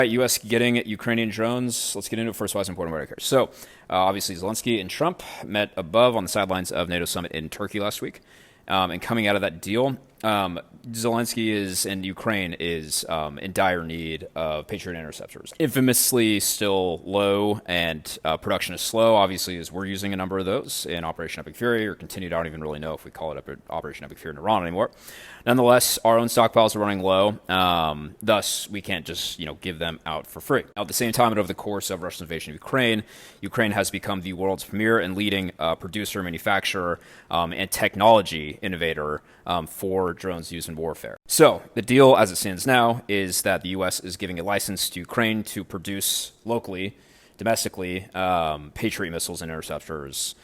Right, U.S. getting Ukrainian drones. Let's get into it first. Why it's important about it here. So, obviously, Zelensky and Trump met above on the sidelines of NATO summit in Turkey last week. And coming out of that deal, Zelensky is and Ukraine is in dire need of Patriot interceptors. Infamously still low, and production is slow. Obviously, as we're using a number of those in Operation Epic Fury, or continued. I don't even really know if we call it Operation Epic Fury in Iran anymore. Nonetheless, our own stockpiles are running low. Thus, we can't just give them out for free. Now, at the same time, and over the course of Russia's invasion of Ukraine, Ukraine has become the world's premier and leading producer, manufacturer, and technology innovator for drones used in warfare. So the deal as it stands now is that the U.S. is giving a license to Ukraine to produce locally, domestically, Patriot missiles and interceptors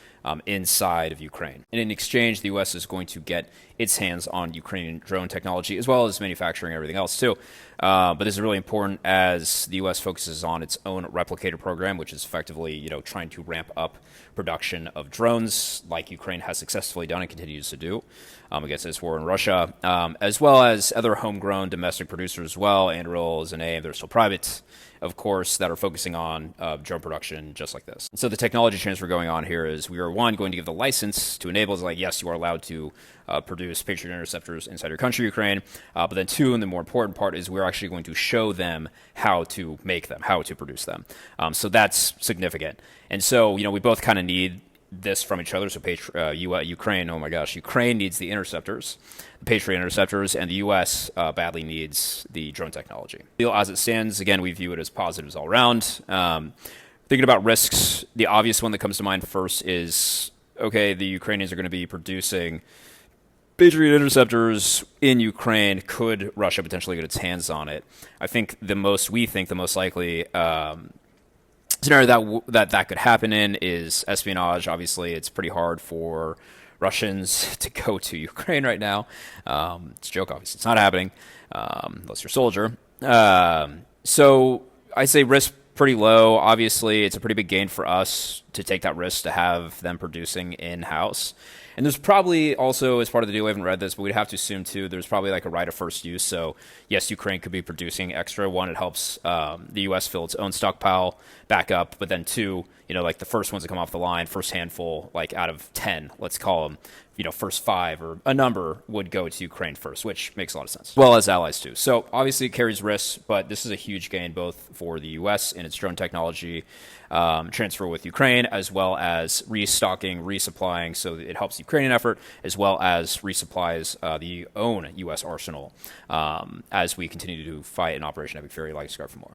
inside of Ukraine. And in exchange, the U.S. is going to get its hands on Ukrainian drone technology, as well as manufacturing and everything else, too. But this is really important as the U.S. focuses on its own replicator program, which is effectively, trying to ramp up production of drones, like Ukraine has successfully done and continues to do against this war in Russia, as well as other homegrown domestic producers as well. Anduril is a name. They're still private, of course, that are focusing on drone production just like this. And so the technology transfer going on here is we are, one, going to give the license to enable, yes, you are allowed to produce Patriot interceptors inside your country, Ukraine. But then two, and the more important part, is we're actually going to show them how to make them, how to produce them. So that's significant. And so, we both kind of need this from each other. So Ukraine, oh my gosh, Ukraine needs the interceptors, the Patriot interceptors, and the U.S. Badly needs the drone technology. As it stands, again, we view it as positives all around. Thinking about risks, the obvious one that comes to mind first is, okay, the Ukrainians are going to be producing Patriot interceptors in Ukraine. Could Russia potentially get its hands on it? I think the most likely scenario that could happen in is espionage. Obviously, it's pretty hard for Russians to go to Ukraine right now. It's a joke, obviously. It's not happening unless you're a soldier. So I say risk pretty low. Obviously, it's a pretty big gain for us to take that risk to have them producing in-house. And there's probably also, as part of the deal, we haven't read this, but we'd have to assume, too, there's probably like a right of first use. So, yes, Ukraine could be producing extra. One, it helps the U.S. fill its own stockpile back up. But then two, the first ones that come off the line, first handful, out of 10, let's call them, first 5 or a number would go to Ukraine first, which makes a lot of sense, as well as allies, too. So, obviously, it carries risks, but this is a huge gain both for the U.S. and its drone technology transfer with Ukraine, as well as restocking, resupplying, so it helps the Ukrainian effort, as well as resupplies the own U.S. arsenal as we continue to fight in Operation Epic Fury, like Scar for more.